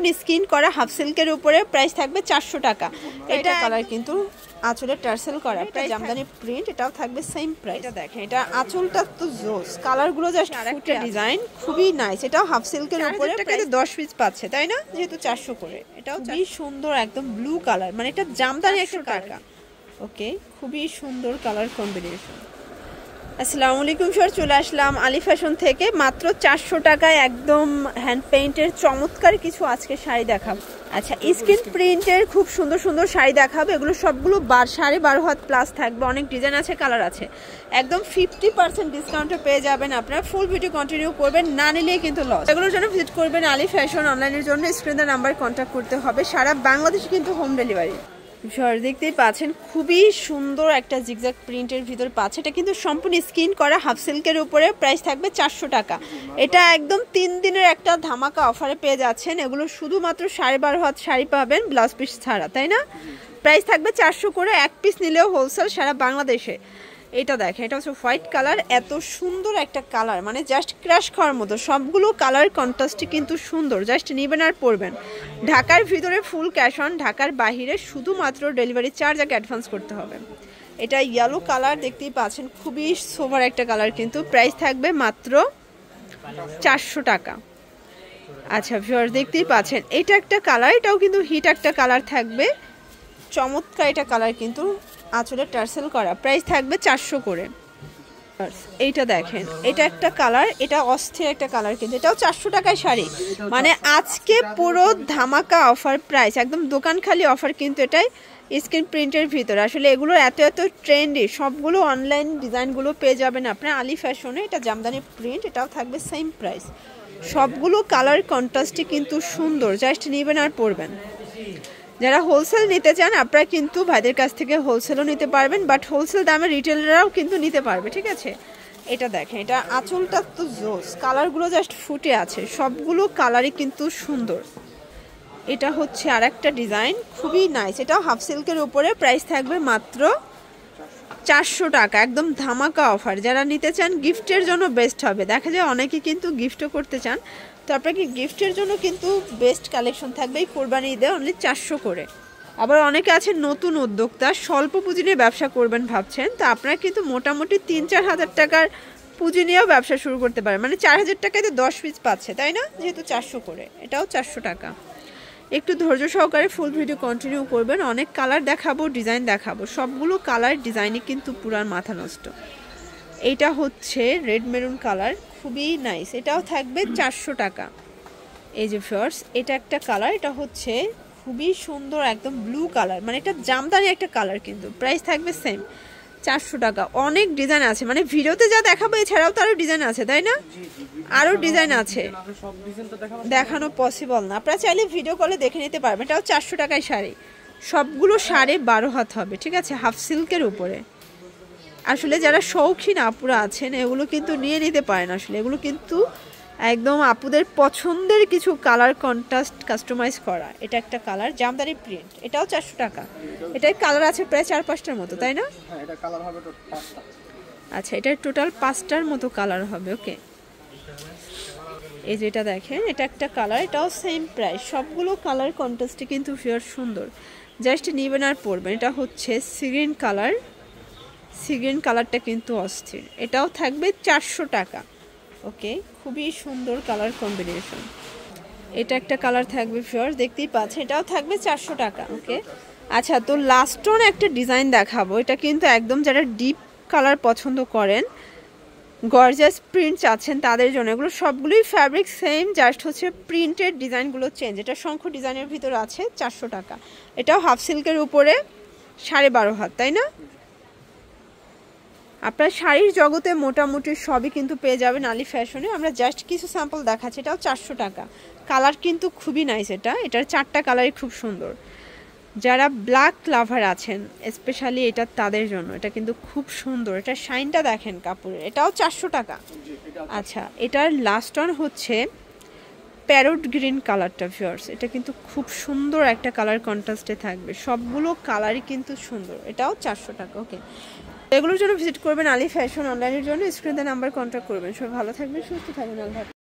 সম্পূর্ণ স্কিন করা হাফ সিল্কের উপরে, প্রাইস থাকবে 400 টাকা। এটা কালার কিন্তু আঁচলে টার্সেল করা, প্রাইস জামদানি প্রিন্ট, এটাও থাকবে সেম প্রাইস। এটা দেখেন, এটা আঁচলটা তো জোস, কালারগুলো জাস্ট আরেকটা ডিজাইন, খুবই নাইস। এটাও হাফ সিল্কের উপরে, টাকাতে 10 পিস পাচ্ছে তাই না, যেহেতু 400 করে। এটাও খুবই সুন্দর, একদম ব্লু কালার, মানে এটা জামদানি 100 টাকা। ওকে, খুবই সুন্দর কালার কম্বিনেশন। আসসালামু আলাইকুম স্যার, চলে আসলাম আলী ফ্যাশন থেকে। মাত্র 400 টাকায় একদম হ্যান্ড পেইন্টের চমৎকার কিছু আজকে শাড়ি দেখাবো। আচ্ছা, স্ক্রিন প্রিন্টের খুব সুন্দর সুন্দর শাড়ি দেখাবো। এগুলো সবগুলো 12.5 হাত প্লাস থাকবে, অনেক ডিজাইন আছে, কালার আছে। একদম 50% ডিসকাউন্টে পেয়ে যাবেন আপনারা। ফুল ভিডিও কন্টিনিউ করবেন, না নিলেই কিন্তু লস। এগুলোর জন্য ভিজিট করবেন আলী ফ্যাশন। অনলাইনের জন্য স্ক্রিনে নাম্বার কন্ট্যাক্ট করতে হবে। সারা বাংলাদেশে কিন্তু হোম ডেলিভারি। দেখতেই পাচ্ছেন, খুবই সুন্দর একটা জিগজ্যাগ প্রিন্টের ভিতর পাচ্ছে। এটা কিন্তু সম্পূর্ণ স্কিন করা হাফ সিল্কের উপরে, প্রাইস থাকবে 400 টাকা। এটা একদম 3 দিনের একটা ধামাকা অফারে পেয়ে যাচ্ছেন। এগুলো শুধুমাত্র 12.5 হাত শাড়ি পাবেন, ব্লাউজ পিস ছাড়া, তাই না? প্রাইস থাকবে 400 করে, এক পিস নিলেও হোলসেল সারা বাংলাদেশে। এটা দেখেন, এটা হচ্ছে হোয়াইট কালার, এত সুন্দর একটা কালার, মানে জাস্ট ক্রাশ খাওয়ার মতো। সবগুলো কালার কন্ট্রাস্টই কিন্তু সুন্দর, জাস্ট নেবেন আর পরবেন। ঢাকার ভিতরে ফুল ক্যাশ অন, ঢাকার বাইরে শুধুমাত্র ডেলিভারি চার্জ আগে অ্যাডভান্স করতে হবে। এটা ইয়েলো কালার, দেখতেই পাচ্ছেন, খুবই সোভার একটা কালার, কিন্তু প্রাইস থাকবে মাত্র 400 টাকা। আচ্ছা ভিউয়ার, দেখতেই পাচ্ছেন, এটা একটা কালার, এটাও কিন্তু হিট একটা কালার থাকবে, চমৎকার এটা কালার, কিন্তু আঁচলে টার্সেল করা, প্রাইস থাকবে 400 করে। এইটা দেখেন, এটা একটা কালার, এটা অস্থির একটা কালার, কিন্তু এটাও 400 টাকায় শাড়ি। মানে আজকে পুরো ধামাকা অফার প্রাইস, একদম দোকান খালি অফার। কিন্তু এটাই স্ক্রিন প্রিন্টের ভিতরে, আসলে এগুলো এত এত ট্রেন্ডি, সবগুলো অনলাইন ডিজাইনগুলো পেয়ে যাবেন আপনার আলী ফ্যাশনে। এটা জামদানি প্রিন্ট, এটাও থাকবে সেম প্রাইস। সবগুলো কালার কন্ট্রাস্টই কিন্তু সুন্দর, জাস্ট নেবেন আর পরবেন। যারা হোলসেল নিতে চান আপনারা কিন্তু ভাইদের কাছ থেকে হোলসেলও নিতে পারবেন, বাট হোলসেল দামে রিটেলাররাও কিন্তু নিতে পারবে, ঠিক আছে? এটা দেখেন, এটা আঁচলটা তো জোস, কালারগুলো জাস্ট ফুটে আছে, সবগুলো কালারই কিন্তু সুন্দর। এটা হচ্ছে আর একটা ডিজাইন, খুবই নাইস। এটাও হাফ সিল্কের উপরে, প্রাইস থাকবে মাত্র 400 টাকা, একদম ধামাকা অফার। যারা নিতে চান গিফটের জন্য বেস্ট হবে। দেখা যায় অনেকে কিন্তু গিফটও করতে চান, তো আপনাকে গিফটের জন্য কিন্তু বেস্ট কালেকশন থাকবে এই কোরবানি ঈদে, অনলি 400 করে। আবার অনেকে আছেন নতুন উদ্যোক্তা, স্বল্প পুঁজি নিয়ে ব্যবসা করবেন ভাবছেন, তো আপনারা কিন্তু মোটামুটি 3-4 হাজার টাকার পুঁজি নিয়েও ব্যবসা শুরু করতে পারেন। মানে 4000 টাকায় তো 10 পিস পাচ্ছে, তাই না? যেহেতু 400 করে, এটাও 400 টাকা। একটু ধৈর্য সহকারে ফুল ভিডিও কন্টিনিউ করবেন। অনেক কালার দেখাবো, ডিজাইন দেখাবো, সবগুলো কালার ডিজাইনই কিন্তু পুরান মাথা নষ্ট। এইটা হচ্ছে রেড মেরুন কালার, খুবই নাইস, এটাও থাকবে 400 টাকা। এই যে ফিয়ার্স, এটা একটা কালার, এটা হচ্ছে খুবই সুন্দর একদম ব্লু কালার, মানে এটা জামদানি একটা কালার, কিন্তু প্রাইস থাকবে সেম 400 টাকা। অনেক ডিজাইন আছে, মানে ভিডিওতে যা দেখাবো এছাড়াও তো আরও ডিজাইন আছে, তাই না? আরও ডিজাইন আছে, দেখানো পসিবল না। আপনারা চাইলে ভিডিও কলে দেখে নিতে পারবেন। এটাও 400 টাকায় শাড়ি, সবগুলো 12.5 হাত হবে, ঠিক আছে, হাফ সিল্কের উপরে। আসলে যারা শৌখিন আপুরা আছেন এগুলো কিন্তু নিয়ে নিতে পারেন। আসলে এগুলো কিন্তু একদম আপুদের পছন্দের কিছু কালার কন্ট্রাস্ট কাস্টমাইজ করা। এটা একটা কালার, জামদানি প্রিন্ট, এটাও 400 টাকা। এটার কালার আছে প্রায় 4-5টার মতো, তাই না? আচ্ছা, এটার টোটাল 5টার মতো কালার হবে। ওকে, এই যেটা দেখেন, এটা একটা কালার, এটাও সেম প্রাইস। সবগুলো কালার কন্ট্রাস্টে কিন্তু ফিয়ার সুন্দর, জাস্ট নিবেন আর পরবেন। এটা হচ্ছে সিগ্রিন কালার, সিগ্রিন কালারটা কিন্তু অস্থির, এটাও থাকবে 400 টাকা। ওকে, খুবই সুন্দর কালার কম্বিনেশন। এটা একটা কালার থাকবে ফিওর, দেখতেই পাচ্ছেন, এটাও থাকবে 400 টাকা। ওকে, আচ্ছা, তো লাস্ট অন একটা ডিজাইন দেখাবো। এটা কিন্তু একদম যারা ডিপ কালার পছন্দ করেন, গর্জিয়াস প্রিন্ট চাচ্ছেন তাদের জন্য। এগুলো সবগুলোই ফ্যাব্রিক সেম, জাস্ট হচ্ছে প্রিন্টের ডিজাইনগুলো চেঞ্জ। এটা শঙ্খ ডিজাইনের ভিতর আছে, 400 টাকা। এটাও হাফ সিল্কের উপরে, 12.5 হাত, তাই না? আপনার শাড়ির জগতে মোটামুটি সবই কিন্তু পেয়ে যাবেন আলী ফ্যাশনে। আমরা জাস্ট কিছু স্যাম্পল দেখাচ্ছি। এটাও 400 টাকা। কালার কিন্তু খুবই নাইস, এটার 4টা কালারই খুব সুন্দর। যারা ব্ল্যাক লাভার আছেন স্পেশালি এটা তাদের জন্য, এটা কিন্তু খুব সুন্দর। এটা শাইনটা দেখেন কাপড়ের, এটাও 400 টাকা। আচ্ছা, এটার লাস্ট ওয়ান হচ্ছে প্যারট গ্রিন কালারটা ভিউয়ার্স, এটা কিন্তু খুব সুন্দর একটা কালার কন্ট্রাস্টে থাকবে, সবগুলো কালারই কিন্তু সুন্দর। এটাও 400 টাকা। ওকে, এগুলোর জন্য ভিজিট করবেন আলী ফ্যাশন। অনলাইনের জন্য স্ক্রিনে নাম্বার কন্ট্যাক্ট করবেন। সবাই ভালো থাকবেন, সুস্থ থাকবেন, আল্লাহ।